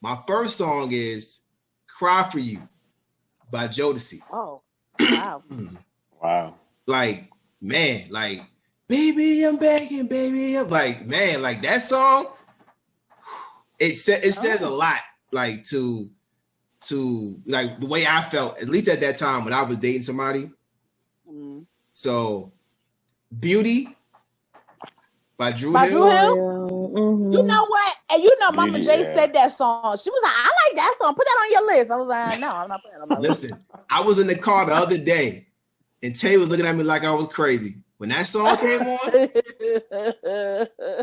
My first song is "Cry for You" by Jodeci. Oh, wow. Wow. Like, man, like, baby, I'm begging, baby. I'm like, man, like that song, it says a lot, like to like the way I felt, at least at that time when I was dating somebody. So, Beauty by Dru Hill. Mm-hmm. You know what? And you know, Mama J said that song. She was like, I like that song. Put that on your list. I was like, no, I'm not putting it on my list. Listen, I was in the car the other day and Tay was looking at me like I was crazy. When that song came on,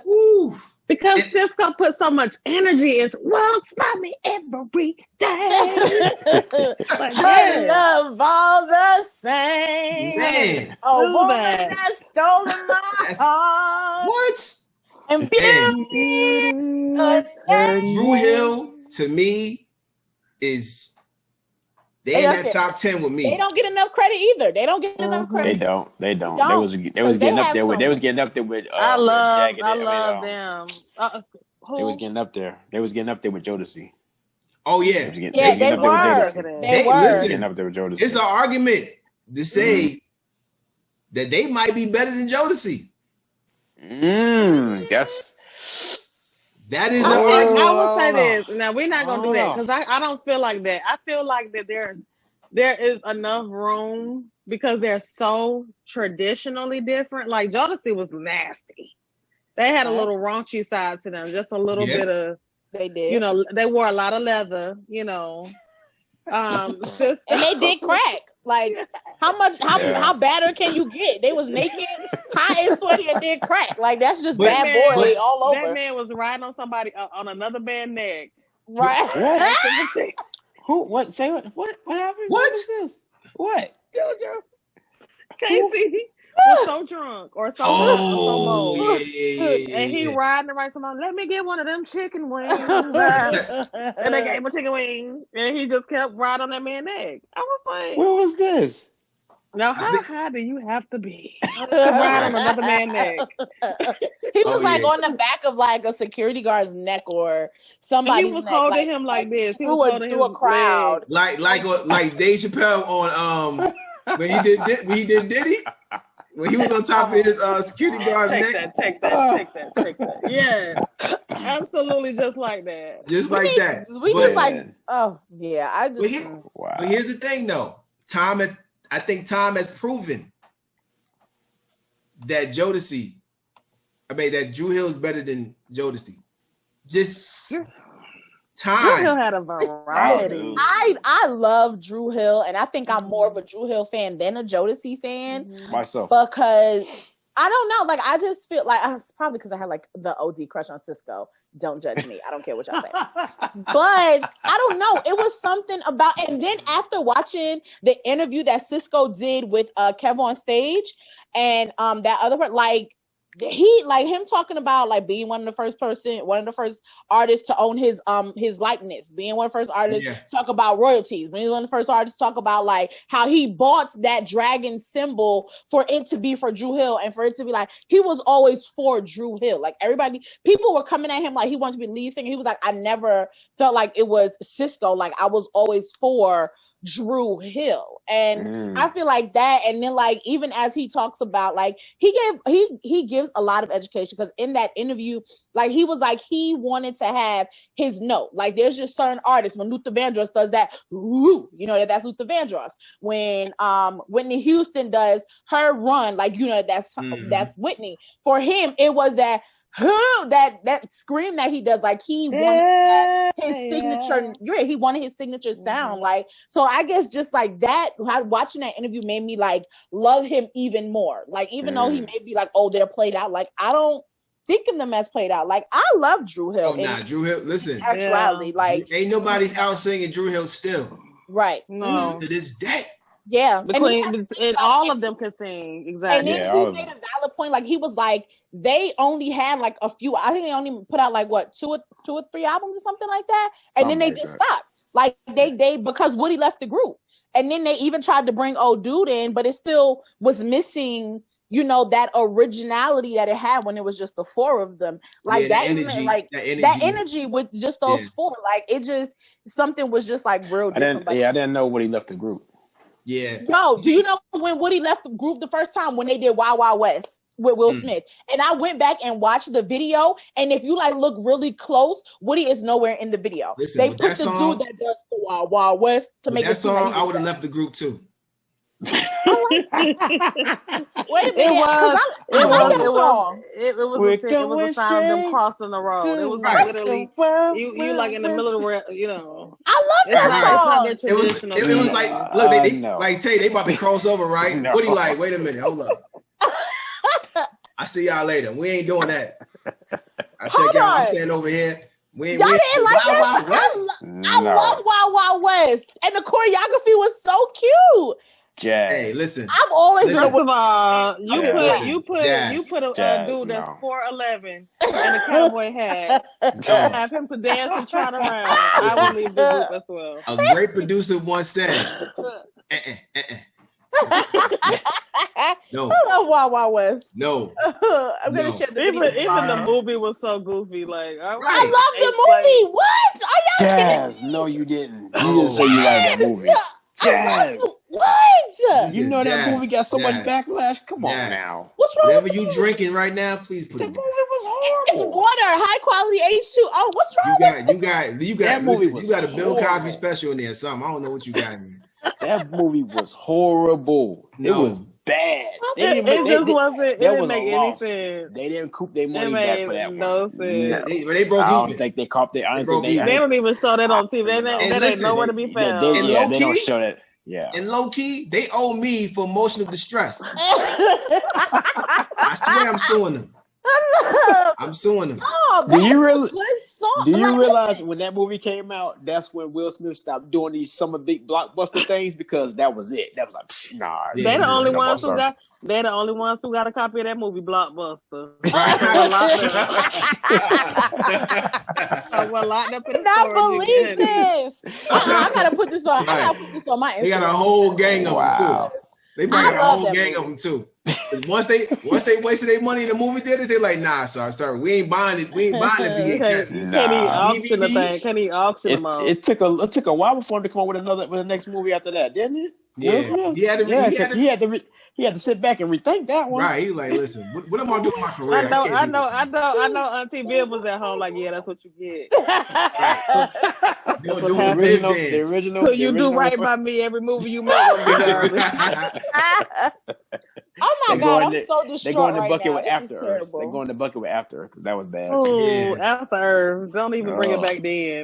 woo, because sisq'o put so much energy into walks by me every day. Like, love all the same. Man. A woman that's stolen my heart. What? And beauty. Dru Hill, to me, is they in that top 10 with me. They don't get enough credit either. They don't get enough credit. They don't. They was getting up there with. They was getting up there with. I love them. They was getting up there. They was getting up there with Jodeci. Oh yeah, they were. Listen, getting up there with Jodeci. It's an argument to say that they might be better than Jodeci. Yes. That is I will say this. Now we're not gonna do that because I don't feel like that. I feel like that there is enough room because they're so traditionally different. Like Jodeci was nasty. They had a little raunchy side to them, just a little bit of. They did. You know, they wore a lot of leather. You know, and they did crack. Like how badder can you get? They was naked, hot and sweaty, and did crack. Like that's just bad boy all over. That man was riding on somebody on another man's neck. Right? What? Who? What? Say what? What happened? What is this? What? JoJo. Casey was so drunk or so low. Yeah. And he riding the right somebody. Let me get one of them chicken wings. And they gave him a chicken wing, and he just kept riding on that man's neck. I was like, where was this? Now, how high do you have to be to ride on another man's neck? He was on the back of like a security guard's neck or somebody. He was holding him like this. He was holding through a crowd, like Dave Chappelle on when he did Diddy. When he was on top of his security guard's neck. Take that. Yeah, absolutely, just like that. Just like that. But here's the thing, though. I think time has proven that that Dru Hill is better than Jodeci. Just time. Dru Hill had a variety. I love Dru Hill, and I think I'm more of a Dru Hill fan than a Jodeci fan. Myself. Because I don't know, like I just feel like it's probably because I had like the OD crush on Sisq'o. Don't judge me. I don't care what y'all say. But I don't know. It was something about, and then after watching the interview that Sisq'o did with Kev on stage, and that other part, like he like him talking about like being one of the first artists to own his likeness, being one of the first artists to talk about royalties, being one of the first artists to talk about like how he bought that dragon symbol for it to be for Dru Hill and for it to be like he was always for Dru Hill. Like people were coming at him like he wants to be lead singer. He was like, I never felt like it was Sisq'o. Like I was always for Dru Hill. And I feel like that, and then like even as he talks about like he gives a lot of education, because in that interview like he was like he wanted to have his note. Like there's just certain artists, when Luther Vandross does that, you know that's Luther Vandross. When Whitney Houston does her run, like you know that's Whitney. For him it was that that scream that he does, like he wanted his signature. He wanted his signature sound. Like, so I guess just like that, watching that interview made me like love him even more. Like, even though he may be like, oh, they're played out. Like, I don't think of them as played out. Like, I love Dru Hill. Oh, nah, Dru Hill. Listen, actuality, like ain't nobody's out singing Dru Hill still. Right. No. To this day. Yeah, and all of them can sing. Exactly. And then he made a valid point. Like he was like, they only had like a few. I think they only put out like what two or three albums or something like that, and then they just stopped. Like they because Woody left the group, and then they even tried to bring old dude in, but it still was missing. you know, that originality that it had when it was just the four of them. Like that energy with just those four. Like it just something was just like real different. I didn't know Woody left the group. Yeah. Yo, do you know when Woody left the group the first time when they did Wild Wild West with Will Smith? And I went back and watched the video, and if you like look really close, Woody is nowhere in the video. Listen, they put the dude that does the Wild Wild West to make that song. I would have left the group too. Wait a minute, it was a sign of them crossing the road. It was like literally you like in the middle of the, you know. I love that song. It was like, look, they like Tay, they about to cross over, right? No. What he like? Wait a minute, hold up. I see y'all later. We ain't doing that. I check y'all. I'm standing over here. Y'all didn't like Wild West? I love Wild Wild West, and the choreography was so cute. Jazz. Hey, listen. I've always been. First of all, you put a dude that's 4'11" and a cowboy hat, and have him to dance and trot around. I would leave the group as well. A great producer once said, no. I love Wild Wild West. No. I'm gonna share the video. Even the movie was so goofy. Like I love the movie. What? Are y'all Jazz? kidding? No, you didn't. You didn't say you liked that movie. Jazz. What? You know that movie got so much backlash. Come on now. What's wrong? Whatever with you drinking right now, please put the it. movie was horrible. It's water, high quality H2O. What's wrong? You got. Listen, you got a Bill Cosby special in there. Or something. I don't know what you got in there. That movie was horrible. No. It was bad. It didn't make any sense. They didn't coop their money back for that no one. Sense. They broke even. I don't think they caught their. They don't even show that on TV. That ain't nowhere to be found. They don't show that. Yeah. And low key, they owe me for emotional distress. I swear I'm suing them. I'm suing them. Oh, do you realize when that movie came out, that's when Will Smith stopped doing these summer big blockbuster things, because that was it. That was like, nah. They're the only ones who got. They're the only ones who got a copy of that movie, Blockbuster. Well, locked up in the I believe this. I gotta put this on. I gotta put this on my Instagram. They got a whole gang of them too. They got a whole gang of them too. Once they wasted their money in the movie theaters, they're like, nah, sorry, we ain't buying it. We ain't buying it. Can he auction the thing? Can he auction them all? It took a while before him to come up with the next movie after that, didn't it? Yeah. He had to sit back and rethink that one. Right. He was like, listen, what am I doing with my career? I know. Auntie Bill was at home like, yeah, that's what you get. The original. So you do right by me. Every movie you make. Oh my God, I'm so distraught. They go in the bucket now. with After Earth. They go in the bucket with After Earth because that was bad. Oh, After Earth. Don't even bring it back then.